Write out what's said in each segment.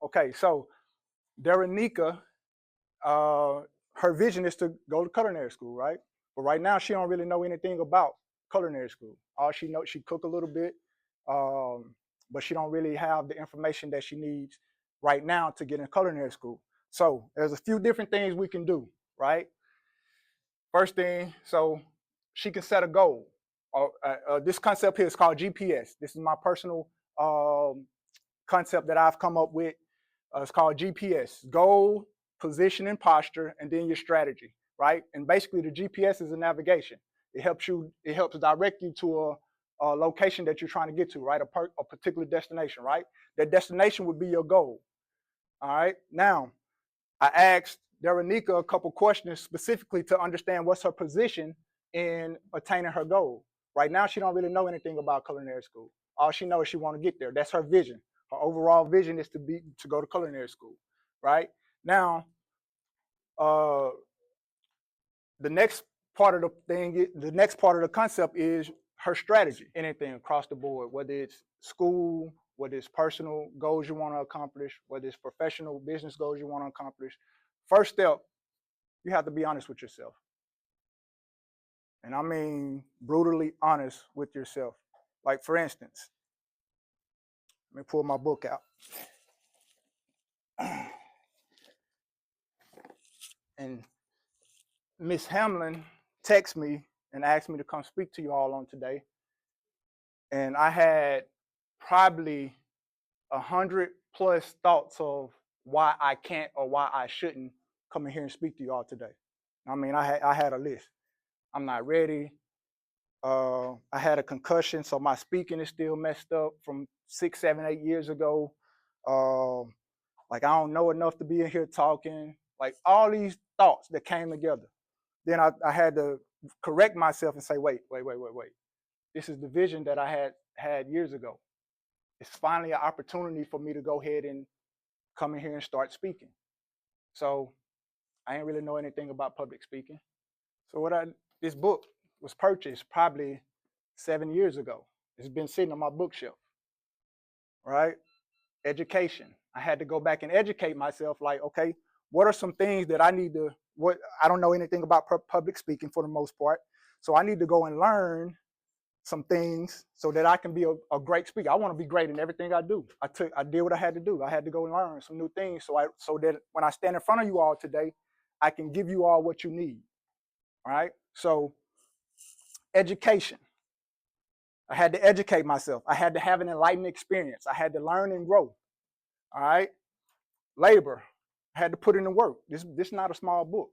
Okay, so Darenika, her vision is to go to culinary school, right? But right now she don't really know anything about culinary school. All she knows, she cook a little bit, um, but she don't really have the information that she needs right now to get in culinary school. So there's a few different things we can do, right? First thing, so she can set a goal. This concept here is called GPS. This is my personal concept that I've come up with. It's called GPS: goal, position, and posture, and then your strategy, right? And basically, the GPS is a navigation. It helps direct you to a location that you're trying to get to, right? A particular destination, right? That destination would be your goal. All right. Now, I asked Darenika a couple questions specifically to understand what's her position in attaining her goal. Right now, she don't really know anything about culinary school. All she knows is she want to get there. That's her vision. Her overall vision is to go to culinary school. Right now, uh, the next part of the next part of the concept is her strategy. Anything across the board, whether it's school, whether it's personal goals you want to accomplish, whether it's professional business goals you want to accomplish. First step, you have to be honest with yourself. And I mean brutally honest with yourself. Like, for instance, let me pull my book out. And Miss Hamlin texted me and asked me to come speak to you all on today. And I had probably 100+ thoughts of why I can't or why I shouldn't come in here and speak to you all today. I mean, I had a list. I'm not ready. I had a concussion, so my speaking is still messed up from 6, 7, 8 years ago. Like, I don't know enough to be in here talking. Like, all these thoughts that came together. Then I had to correct myself and say, wait. This is the vision that I had years ago. It's finally an opportunity for me to go ahead and come in here and start speaking. So I ain't really know anything about public speaking. So this book was purchased probably 7 years ago. It's been sitting on my bookshelf, right? Education. I had to go back and educate myself. Like, okay, what are some things that I need to? What I don't know anything about public speaking for the most part, so I need to go and learn some things so that I can be a great speaker. I want to be great in everything I do. I did what I had to do. I had to go and learn some new things so that when I stand in front of you all today, I can give you all what you need. All right. So education. I had to educate myself. I had to have an enlightened experience. I had to learn and grow. All right. Labor. I had to put in the work. This is not a small book.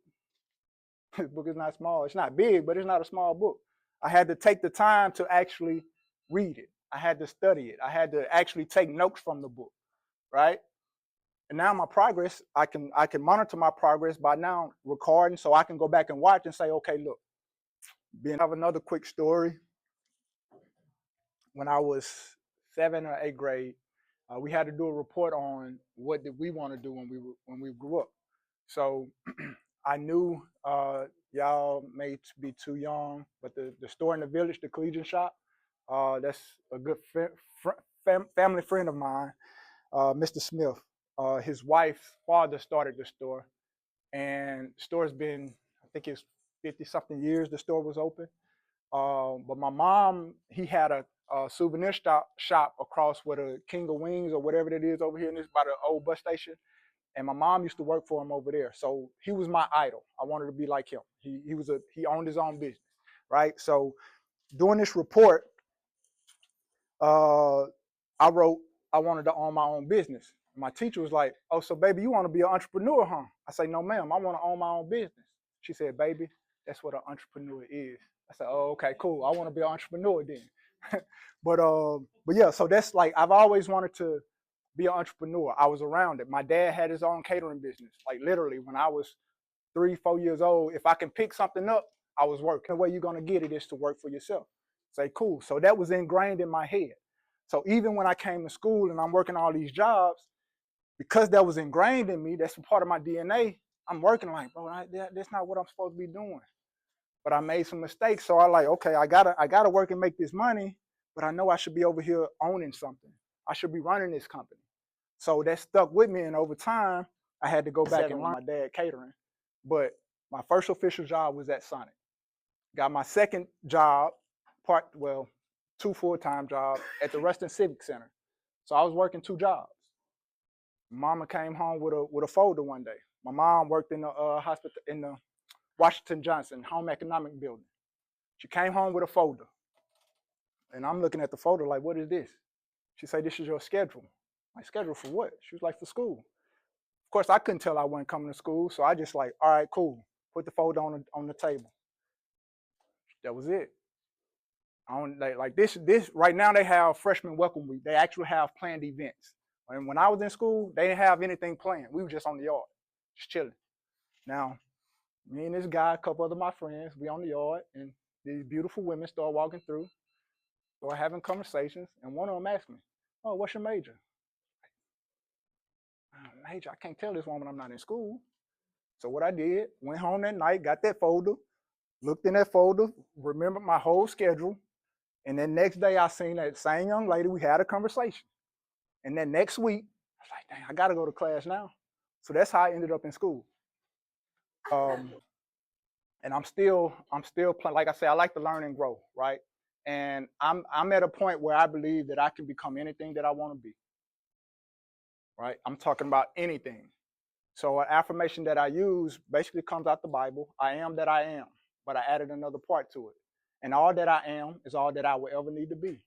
This book is not small. It's not big, but it's not a small book. I had to take the time to actually read it. I had to study it. I had to actually take notes from the book, right? And now my progress, I can monitor my progress by now recording, so I can go back and watch and say, okay, look. I have another quick story. When I was 7th or 8th grade, we had to do a report on what did we want to do when we grew up. So I knew y'all may be too young, but the store in the village, the Collegian Shop, that's a good family friend of mine, Mr. Smith. His wife's father started the store, and the store's been, I think it's 50-something years the store was open. But my mom, he had a souvenir shop across where the King of Wings or whatever it is over here by the old bus station. And my mom used to work for him over there. So he was my idol. I wanted to be like him. He owned his own business, right? So doing this report, I wrote, I wanted to own my own business. My teacher was like, oh, so baby, you want to be an entrepreneur, huh? I say, no, ma'am, I want to own my own business. She said, baby, that's what an entrepreneur is. I said, oh, okay, cool. I want to be an entrepreneur then. but yeah, so that's like, I've always wanted to be an entrepreneur. I was around it. My dad had his own catering business. Like, literally, when I was 3, 4 years old, if I can pick something up, I was working. The way you're going to get it is to work for yourself. Say, cool. So that was ingrained in my head. So even when I came to school and I'm working all these jobs, because that was ingrained in me, that's a part of my DNA, I'm working like, bro, that's not what I'm supposed to be doing. But I made some mistakes. So I like, okay, I gotta work and make this money, but I know I should be over here owning something. I should be running this company. So that stuck with me, and over time, I had to go back and learn Seven my dad catering. But my first official job was at Sonic. Got my second job, two full-time jobs at the Ruston Civic Center. So I was working 2 jobs. Mama came home with a folder one day. My mom worked in the hospital in the Washington Johnson Home Economic Building. She came home with a folder, and I'm looking at the folder like, "What is this?" She said, "This is your schedule." My schedule for what? She was like, "For school." Of course, I couldn't tell I wasn't coming to school, so I just like, "All right, cool." Put the folder on the table. That was it. I don't like this right now. They have freshman welcome week. They actually have planned events. And when I was in school, they didn't have anything planned. We were just on the yard, just chilling. Now, me and this guy, a couple other my friends, we on the yard, and these beautiful women start walking through, start having conversations, and one of them asked me, "Oh, what's your major?" Major, I can't tell this woman I'm not in school. So what I did, went home that night, got that folder, looked in that folder, remembered my whole schedule, and then next day I seen that same young lady. We had a conversation, and then next week I was like, "Dang, I got to go to class now." So that's how I ended up in school. And I'm still like I say, I like to learn and grow, right? And I'm at a point where I believe that I can become anything that I want to be, right? I'm talking about anything. So an affirmation that I use basically comes out the Bible. I am that I am, but I added another part to it. And all that I am is all that I will ever need to be.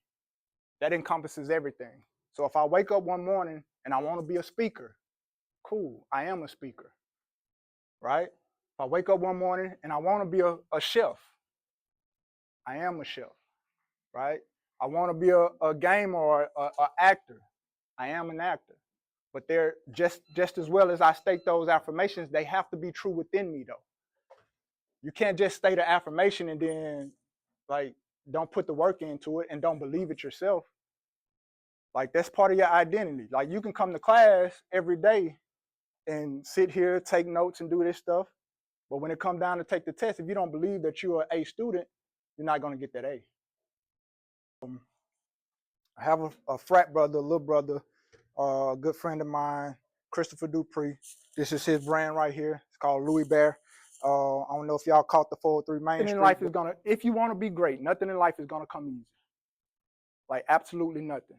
That encompasses everything. So if I wake up one morning and I want to be a speaker, cool, I am a speaker, right? If I wake up one morning and I want to be a chef, I am a chef, right? I want to be a gamer or an actor, I am an actor. But they're just as well as I state those affirmations, they have to be true within me though. You can't just state an affirmation and then like don't put the work into it and don't believe it yourself. Like that's part of your identity. Like you can come to class every day and sit here, take notes and do this stuff. But when it comes down to take the test, if you don't believe that you're an A student, you're not going to get that A. I have a frat brother, a little brother, a good friend of mine, Christopher Dupree. This is his brand right here. It's called Louis Bear. I don't know if y'all caught the 403 Main Street. Nothing in life is gonna, if you want to be great, nothing in life is gonna come easy. Like absolutely nothing.